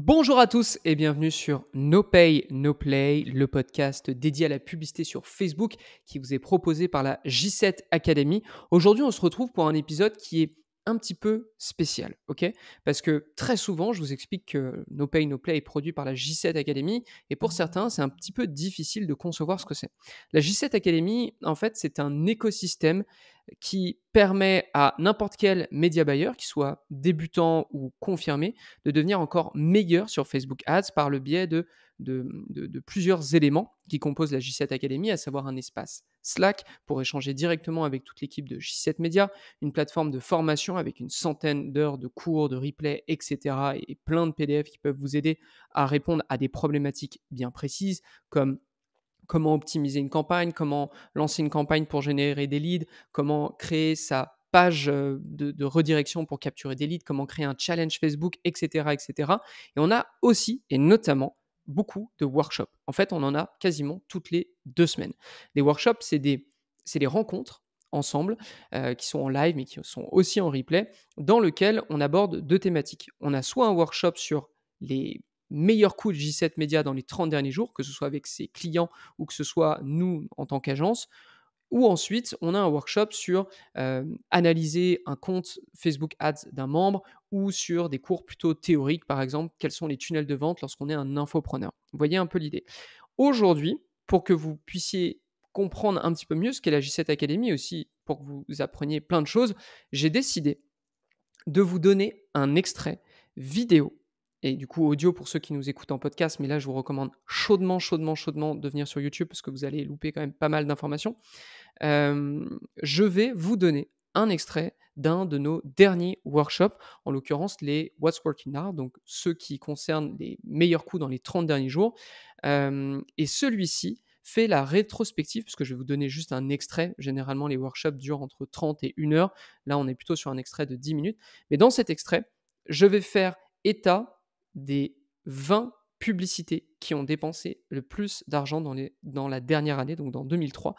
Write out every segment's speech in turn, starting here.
Bonjour à tous et bienvenue sur No Pay, No Play, le podcast dédié à la publicité sur Facebook qui vous est proposé par la J7 Academy. Aujourd'hui, on se retrouve pour un épisode qui est un petit peu spécial, ok? Parce que très souvent, je vous explique que No Pay, No Play est produit par la J7 Academy et pour certains, c'est un petit peu difficile de concevoir ce que c'est. La J7 Academy, en fait, c'est un écosystème qui permet à n'importe quel média buyer, qu'il soit débutant ou confirmé, de devenir encore meilleur sur Facebook Ads par le biais de plusieurs éléments qui composent la J7 Academy, à savoir un espace Slack pour échanger directement avec toute l'équipe de J7 Media, une plateforme de formation avec une centaine d'heures de cours, de replays, etc. et plein de PDF qui peuvent vous aider à répondre à des problématiques bien précises comme comment optimiser une campagne, comment lancer une campagne pour générer des leads, comment créer sa page de redirection pour capturer des leads, comment créer un challenge Facebook, etc., etc. Et on a aussi, et notamment, beaucoup de workshops. En fait, on en a quasiment toutes les 2 semaines. Les workshops, c'est des rencontres ensemble qui sont en live, mais qui sont aussi en replay, dans lequel on aborde 2 thématiques. On a soit un workshop sur les meilleurs coups de J7 Media dans les 30 derniers jours, que ce soit avec ses clients ou que ce soit nous en tant qu'agence. Ou ensuite, on a un workshop sur analyser un compte Facebook Ads d'un membre ou sur des cours plutôt théoriques, par exemple, quels sont les tunnels de vente lorsqu'on est un infopreneur. Vous voyez un peu l'idée. Aujourd'hui, pour que vous puissiez comprendre un petit peu mieux ce qu'est la J7 Academy, aussi pour que vous appreniez plein de choses, j'ai décidé de vous donner un extrait vidéo et du coup audio pour ceux qui nous écoutent en podcast, mais là je vous recommande chaudement, chaudement, chaudement de venir sur YouTube parce que vous allez louper quand même pas mal d'informations. Je vais vous donner un extrait d'un de nos derniers workshops, en l'occurrence les What's Working Now, donc ceux qui concernent les meilleurs coups dans les 30 derniers jours. Et celui-ci fait la rétrospective, parce que je vais vous donner juste un extrait. Généralement, les workshops durent entre 30 et 1 heure. Là, on est plutôt sur un extrait de 10 minutes. Mais dans cet extrait, je vais faire état des 20 publicités qui ont dépensé le plus d'argent dans la dernière année, donc dans 2003,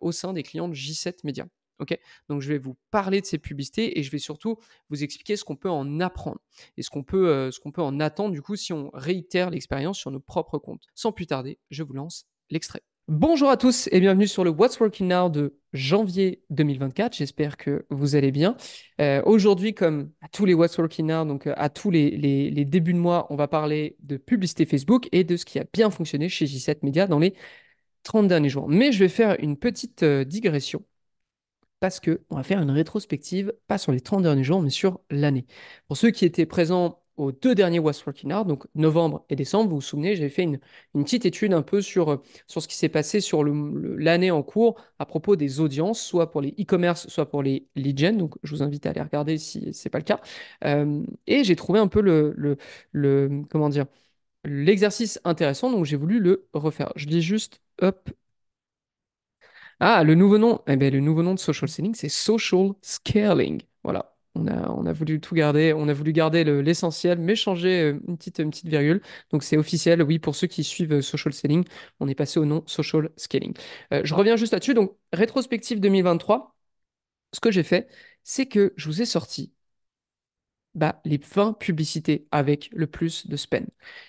au sein des clients de J7 Media. Ok, donc je vais vous parler de ces publicités et je vais surtout vous expliquer ce qu'on peut en apprendre et ce qu'on peut en attendre du coup si on réitère l'expérience sur nos propres comptes. Sans plus tarder, je vous lance l'extrait. Bonjour à tous et bienvenue sur le What's Working Now de janvier 2024. J'espère que vous allez bien. Aujourd'hui, comme à tous les What's Working Now, donc à tous les débuts de mois, on va parler de publicité Facebook et de ce qui a bien fonctionné chez J7 Media dans les 30 derniers jours. Mais je vais faire une petite digression parce que on va faire une rétrospective, pas sur les 30 derniers jours, mais sur l'année. Pour ceux qui étaient présents aux 2 derniers What's Working Out, donc novembre et décembre, vous vous souvenez, j'avais fait une petite étude un peu sur ce qui s'est passé sur l'année en cours à propos des audiences, soit pour les e-commerce, soit pour les lead gen. Donc, je vous invite à aller regarder si ce n'est pas le cas. Et j'ai trouvé un peu comment dire, l'exercice intéressant, donc j'ai voulu le refaire. Je lis juste, hop, ah, le nouveau nom, eh ben, le nouveau nom de social selling, c'est social scaling. Voilà. On a voulu tout garder, on a voulu garder l'essentiel, mais changer une petite virgule. Donc c'est officiel, oui, pour ceux qui suivent social selling, on est passé au nom social scaling. Je reviens juste là-dessus. Donc, rétrospective 2023, ce que j'ai fait, c'est que je vous ai sorti les 20 publicités avec le plus de spend.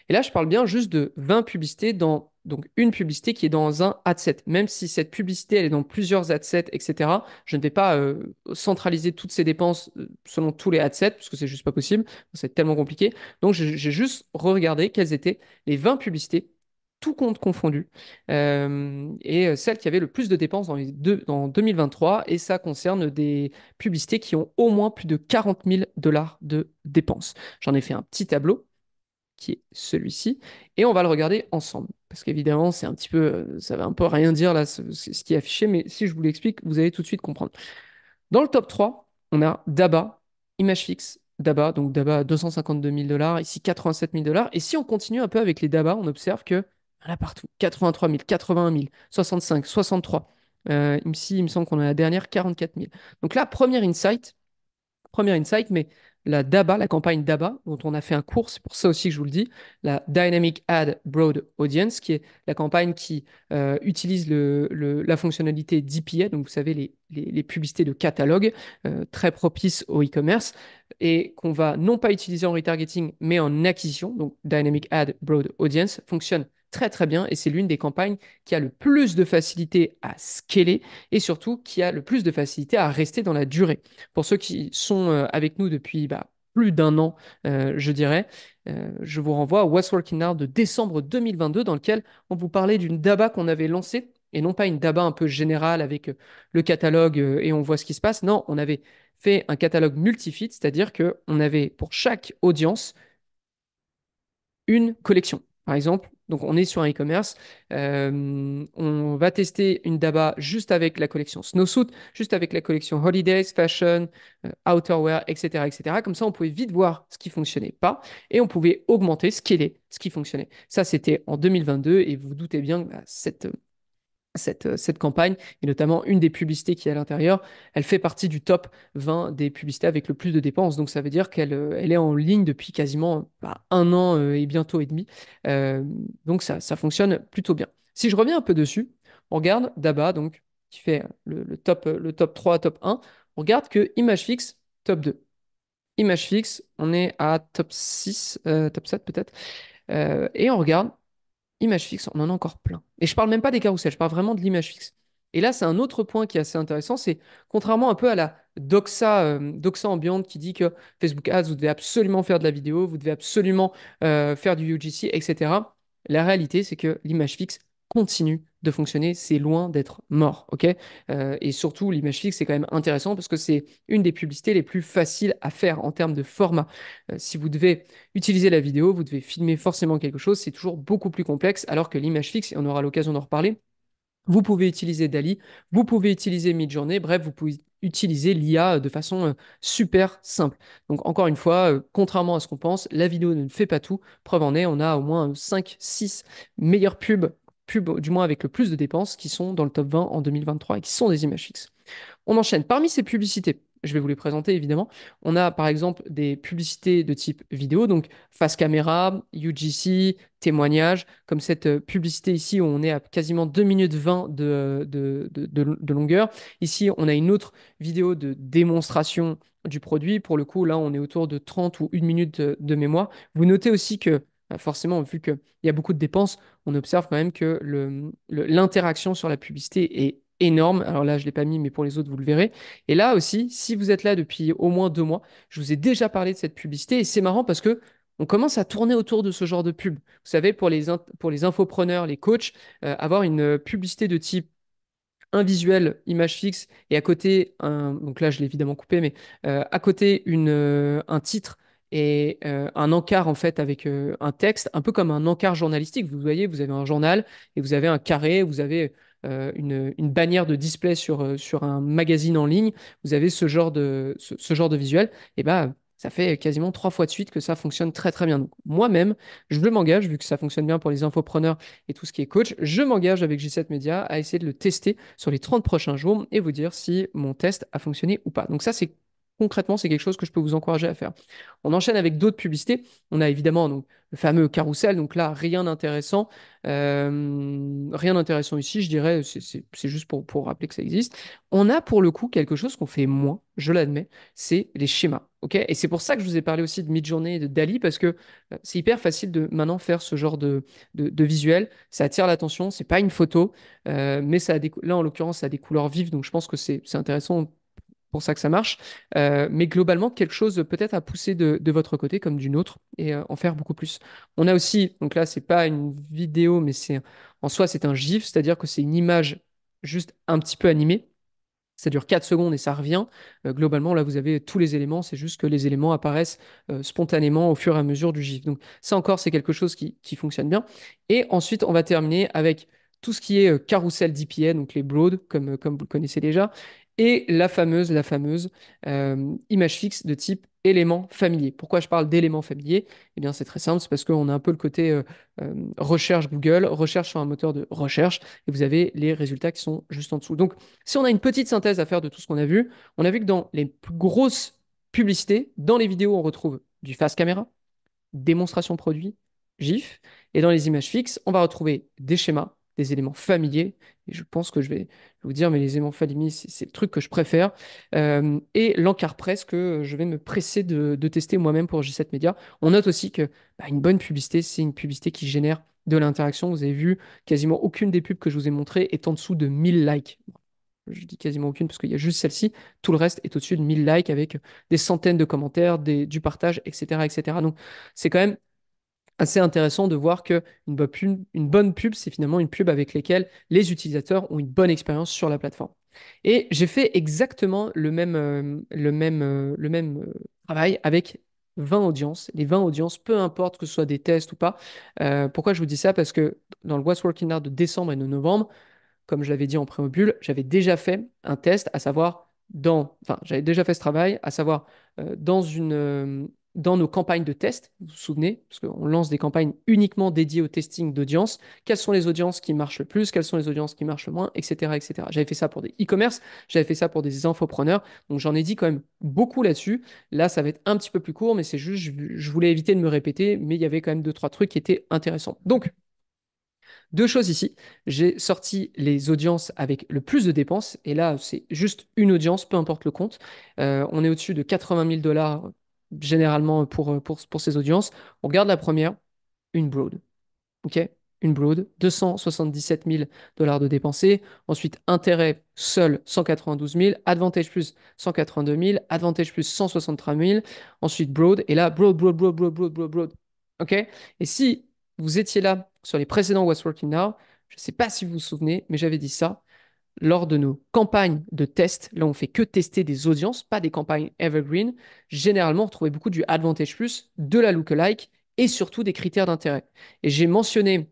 Et là, je parle bien juste de 20 publicités dans donc une publicité qui est dans un ad set. Même si cette publicité, elle est dans plusieurs ad sets, etc., je ne vais pas centraliser toutes ces dépenses selon tous les ad sets, parce que c'est juste pas possible, c'est tellement compliqué. Donc, j'ai juste regardé quelles étaient les 20 publicités, tout compte confondu, et celles qui avaient le plus de dépenses dans 2023, et ça concerne des publicités qui ont au moins plus de 40 000 dollars de dépenses. J'en ai fait un petit tableau qui est celui-ci et on va le regarder ensemble parce qu'évidemment c'est un petit peu ça va un peu rien dire là ce qui est affiché, mais si je vous l'explique vous allez tout de suite comprendre. Dans le top 3 on a Daba, image fixe Daba, donc Daba 252 000 dollars, ici 87 000 dollars, et si on continue un peu avec les Daba on observe que là partout 83 000, 81 000, 65, 63, ici il me semble qu'on a la dernière 44 000. Donc là, premier insight, mais la DABA, la campagne DABA, dont on a fait un cours, c'est pour ça aussi que je vous le dis, la Dynamic Ad Broad Audience, qui est la campagne qui utilise la fonctionnalité DPA, donc vous savez, les publicités de catalogue, très propices au e-commerce, et qu'on va non pas utiliser en retargeting, mais en acquisition. Donc Dynamic Ad Broad Audience fonctionne très très bien et c'est l'une des campagnes qui a le plus de facilité à scaler et surtout qui a le plus de facilité à rester dans la durée. Pour ceux qui sont avec nous depuis plus d'un an, je dirais, je vous renvoie à What's Working Now de décembre 2022 dans lequel on vous parlait d'une DABA qu'on avait lancée et non pas une DABA un peu générale avec le catalogue et on voit ce qui se passe. Non, on avait fait un catalogue multi-feed, c'est-à-dire qu'on avait pour chaque audience une collection. Par exemple, donc on est sur un e-commerce, on va tester une DABA juste avec la collection Snowsuit, juste avec la collection Holidays, Fashion, Outerwear, etc., etc. Comme ça, on pouvait vite voir ce qui fonctionnait pas et on pouvait augmenter, scaler ce qui fonctionnait. Ça, c'était en 2022 et vous vous doutez bien que cette campagne, et notamment une des publicités qui est à l'intérieur, elle fait partie du top 20 des publicités avec le plus de dépenses. Donc ça veut dire qu'elle est en ligne depuis quasiment un an et bientôt et demi. Euh, donc ça fonctionne plutôt bien. Si je reviens un peu dessus, on regarde Daba, donc, qui fait le top 3, top 1, on regarde que Image Fixe, top 2. Image Fixe, on est à top 6, top 7 peut-être. Et on regarde image fixe, on en a encore plein. Et je parle même pas des carousels, je parle vraiment de l'image fixe. Et là, c'est un autre point qui est assez intéressant, c'est contrairement un peu à la doxa ambiante qui dit que Facebook Ads, vous devez absolument faire de la vidéo, vous devez absolument faire du UGC, etc. La réalité, c'est que l'image fixe continue de fonctionner, c'est loin d'être mort, ok? Et surtout, l'image fixe, c'est quand même intéressant parce que c'est une des publicités les plus faciles à faire en termes de format. Si vous devez utiliser la vidéo, vous devez filmer forcément quelque chose, c'est toujours beaucoup plus complexe, alors que l'image fixe, et on aura l'occasion d'en reparler, vous pouvez utiliser Dali, vous pouvez utiliser Midjourney, bref, vous pouvez utiliser l'IA de façon super simple. Donc encore une fois, contrairement à ce qu'on pense, la vidéo ne fait pas tout. Preuve en est, on a au moins 5, 6 meilleures pubs, du moins avec le plus de dépenses, qui sont dans le top 20 en 2023 et qui sont des images fixes. On enchaîne. Parmi ces publicités, je vais vous les présenter évidemment. On a par exemple des publicités de type vidéo, donc face caméra, UGC, témoignage, comme cette publicité ici où on est à quasiment 2 minutes 20 de longueur. Ici, on a une autre vidéo de démonstration du produit. Pour le coup, là, on est autour de 30 ou 1 minute de mémoire. Vous notez aussi que forcément, vu qu'il y a beaucoup de dépenses, on observe quand même que l'interaction sur la publicité est énorme. Alors là, je ne l'ai pas mis, mais pour les autres, vous le verrez. Et là aussi, si vous êtes là depuis au moins 2 mois, je vous ai déjà parlé de cette publicité. Et c'est marrant parce que on commence à tourner autour de ce genre de pub. Vous savez, pour les infopreneurs, les coachs, avoir une publicité de type un visuel image fixe et à côté, donc là je l'ai évidemment coupé, mais à côté un titre et un encart en fait avec un texte, un peu comme un encart journalistique. Vous voyez, vous avez un journal et vous avez un carré, vous avez une bannière de display sur un magazine en ligne, vous avez ce genre de visuel, et bah ça fait quasiment 3 fois de suite que ça fonctionne très très bien. Donc moi-même, je m'engage, vu que ça fonctionne bien pour les infopreneurs et tout ce qui est coach, je m'engage avec G7 Media à essayer de le tester sur les 30 prochains jours et vous dire si mon test a fonctionné ou pas. Donc ça, c'est concrètement, c'est quelque chose que je peux vous encourager à faire. On enchaîne avec d'autres publicités. On a évidemment donc, le fameux carrousel. Donc là, rien d'intéressant. Rien d'intéressant ici, je dirais, c'est juste pour rappeler que ça existe. On a pour le coup quelque chose qu'on fait moins, je l'admets, c'est les schémas. Ok. Et c'est pour ça que je vous ai parlé aussi de Midjourney et de Dali, parce que c'est hyper facile de maintenant faire ce genre de visuel. Ça attire l'attention, c'est pas une photo, mais là en l'occurrence, ça a des couleurs vives, donc je pense que c'est intéressant pour ça que ça marche. Mais globalement, quelque chose peut-être à pousser de votre côté comme d'une autre et en faire beaucoup plus. On a aussi, donc là, c'est pas une vidéo, mais en soi, c'est un GIF, c'est-à-dire que c'est une image juste un petit peu animée. Ça dure 4 secondes et ça revient. Globalement, là, vous avez tous les éléments. C'est juste que les éléments apparaissent spontanément au fur et à mesure du GIF. Donc, ça encore, c'est quelque chose qui fonctionne bien. Et ensuite, on va terminer avec tout ce qui est carrousel DPA, donc les broad, comme vous le connaissez déjà, et la fameuse image fixe de type élément familier. Pourquoi je parle d'éléments familiers? Eh bien, c'est très simple, c'est parce qu'on a un peu le côté recherche Google, recherche sur un moteur de recherche, et vous avez les résultats qui sont juste en dessous. Donc, si on a une petite synthèse à faire de tout ce qu'on a vu, on a vu que dans les plus grosses publicité. Dans les vidéos, on retrouve du fast caméra, démonstration produit, GIF. Et dans les images fixes, on va retrouver des schémas, des éléments familiers. Et je pense que je vais vous dire, mais les éléments familiers, c'est le truc que je préfère. Et l'encart presse que je vais me presser de tester moi-même pour J7 Media. On note aussi que une bonne publicité, c'est une publicité qui génère de l'interaction. Vous avez vu, quasiment aucune des pubs que je vous ai montrées est en dessous de 1000 likes. Je dis quasiment aucune parce qu'il y a juste celle-ci. Tout le reste est au-dessus de 1000 likes avec des centaines de commentaires, du partage, etc., etc. Donc, c'est quand même assez intéressant de voir que une bonne pub, c'est finalement une pub avec laquelle les utilisateurs ont une bonne expérience sur la plateforme. Et j'ai fait exactement le même travail avec 20 audiences. Les 20 audiences, peu importe que ce soit des tests ou pas. Pourquoi je vous dis ça? Parce que dans le What's Working Now de décembre et de novembre, comme je l'avais dit en préambule, j'avais déjà fait un test, à savoir j'avais déjà fait ce travail, à savoir dans nos campagnes de test, vous vous souvenez, parce qu'on lance des campagnes uniquement dédiées au testing d'audience, quelles sont les audiences qui marchent le plus, quelles sont les audiences qui marchent le moins, etc., etc. J'avais fait ça pour des e-commerce, j'avais fait ça pour des infopreneurs, donc j'en ai dit quand même beaucoup là-dessus. Là, ça va être un petit peu plus court, mais c'est juste, je voulais éviter de me répéter, mais il y avait quand même deux, trois trucs qui étaient intéressants. Donc, deux choses ici. J'ai sorti les audiences avec le plus de dépenses. Et là, c'est juste une audience, peu importe le compte. On est au-dessus de 80 000 dollars généralement pour ces audiences. On regarde la première, une broad. OK? Une broad, 277 000 dollars de dépensés. Ensuite, intérêt seul, 192 000. Advantage plus, 182 000. Advantage plus, 163 000. Ensuite, broad. Et là, broad, broad, broad, broad, broad, broad, broad. OK? Et si vous étiez là sur les précédents What's Working Now, je ne sais pas si vous vous souvenez, mais j'avais dit ça lors de nos campagnes de test. Là, on fait que tester des audiences, pas des campagnes evergreen. Généralement, on retrouvait beaucoup du Advantage plus, de la lookalike et surtout des critères d'intérêt. Et j'ai mentionné,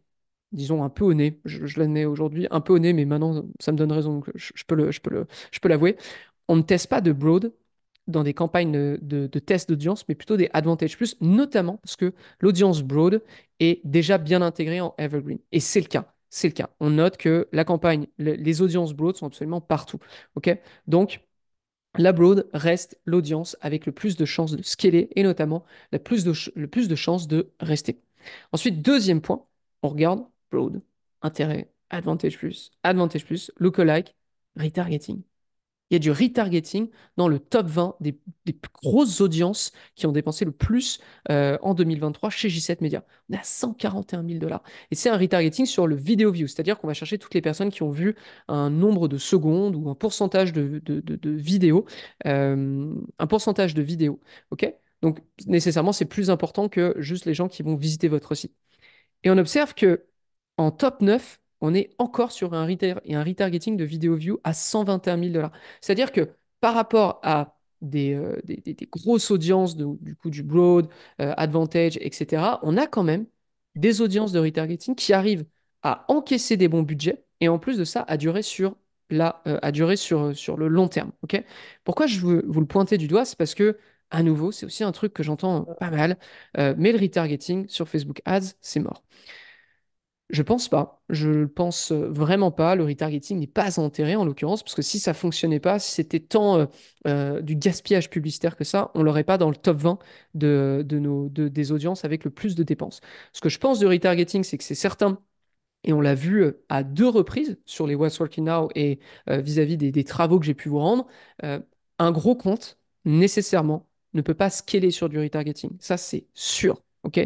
disons un peu au nez, je l'admets aujourd'hui, un peu au nez, mais maintenant ça me donne raison, donc je peux l'avouer. On ne teste pas de broad dans des campagnes de test d'audience, mais plutôt des Advantage Plus, notamment parce que l'audience broad est déjà bien intégrée en Evergreen. Et c'est le cas. C'est le cas. On note que la campagne, les audiences broad sont absolument partout. OK? Donc, la broad reste l'audience avec le plus de chances de scaler et notamment le plus de chances de rester. Ensuite, deuxième point, on regarde broad, intérêt, Advantage plus, lookalike, retargeting. Il y a du retargeting dans le top 20 des plus grosses audiences qui ont dépensé le plus en 2023 chez J7 Media. On est à 141 000 dollars. Et c'est un retargeting sur le video view, c'est-à-dire qu'on va chercher toutes les personnes qui ont vu un nombre de secondes ou un pourcentage de vidéos. Un pourcentage de vidéos. OK? Donc, nécessairement, c'est plus important que juste les gens qui vont visiter votre site. Et on observe que en top 9, on est encore sur un retargeting de vidéo view à 121 000 dollars. C'est-à-dire que par rapport à des grosses audiences, du coup du broad, advantage, etc., on a quand même des audiences de retargeting qui arrivent à encaisser des bons budgets et en plus de ça, à durer sur le long terme. Ok. Pourquoi je veux vous le pointer du doigt? C'est parce que, à nouveau, c'est aussi un truc que j'entends pas mal, mais le retargeting sur Facebook Ads, c'est mort. Je pense pas. Je pense vraiment pas. Le retargeting n'est pas enterré en l'occurrence, parce que si ça fonctionnait pas, si c'était tant du gaspillage publicitaire que ça, on l'aurait pas dans le top 20 des audiences avec le plus de dépenses. Ce que je pense du retargeting, c'est que c'est certain, et on l'a vu à deux reprises sur les What's Working Now et vis-à-vis des travaux que j'ai pu vous rendre, euh, un gros compte, nécessairement, ne peut pas scaler sur du retargeting. Ça, c'est sûr. OK?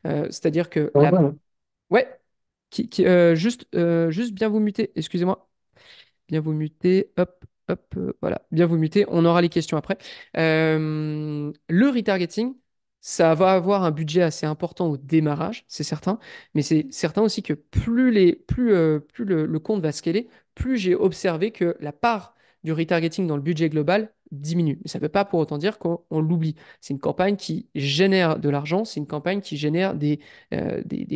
C'est-à-dire que la... Ouais, juste bien vous muter, excusez-moi. Bien vous muter, hop, hop, voilà, bien vous muter. On aura les questions après. Le retargeting, ça va avoir un budget assez important au démarrage, c'est certain, mais c'est certain aussi que plus le compte va scaler, plus j'ai observé que la part du retargeting dans le budget global diminue. Mais ça ne veut pas pour autant dire qu'on l'oublie. C'est une campagne qui génère de l'argent, c'est une campagne qui génère des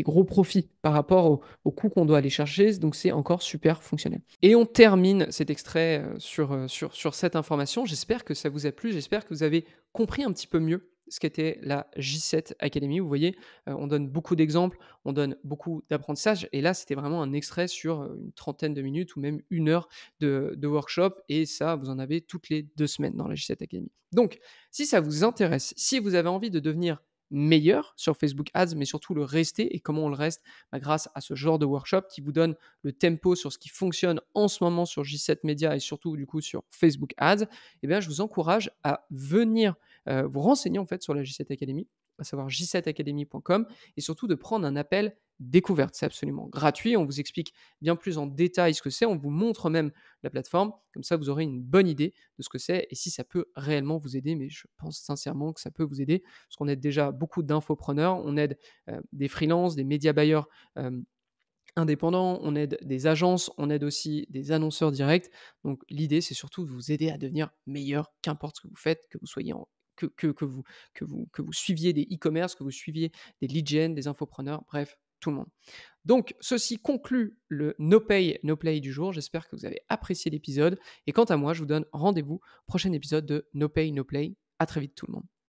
gros profits par rapport au coût qu'on doit aller chercher, donc c'est encore super fonctionnel. Et on termine cet extrait sur cette information. J'espère que ça vous a plu, j'espère que vous avez compris un petit peu mieux ce qu'était la J7 Academy. Vous voyez, on donne beaucoup d'exemples, on donne beaucoup d'apprentissage et là, c'était vraiment un extrait sur, une trentaine de minutes ou même 1 heure de workshop et ça, vous en avez toutes les 2 semaines dans la J7 Academy. Donc si ça vous intéresse, si vous avez envie de devenir meilleur sur Facebook Ads, mais surtout le rester et comment on le reste? Bah, grâce à ce genre de workshop qui vous donne le tempo sur ce qui fonctionne en ce moment sur J7 Media et surtout du coup sur Facebook Ads, eh bien je vous encourage à venir, vous renseigner en fait sur la J7 Academy, à savoir j7academy.com et surtout de prendre un appel découverte. C'est absolument gratuit, on vous explique bien plus en détail ce que c'est, on vous montre même la plateforme, comme ça vous aurez une bonne idée de ce que c'est et si ça peut réellement vous aider, mais je pense sincèrement que ça peut vous aider parce qu'on aide déjà beaucoup d'infopreneurs, on aide, des freelances, des média buyers, indépendants, on aide des agences, on aide aussi des annonceurs directs. Donc l'idée, c'est surtout de vous aider à devenir meilleur, qu'importe ce que vous faites, que vous soyez en que vous suiviez des e-commerce, que vous suiviez des lead gen, des infopreneurs, bref, tout le monde. Donc ceci conclut le No Pay, No Play du jour. J'espère que vous avez apprécié l'épisode et quant à moi, je vous donne rendez-vous au prochain épisode de No Pay, No Play. À très vite tout le monde.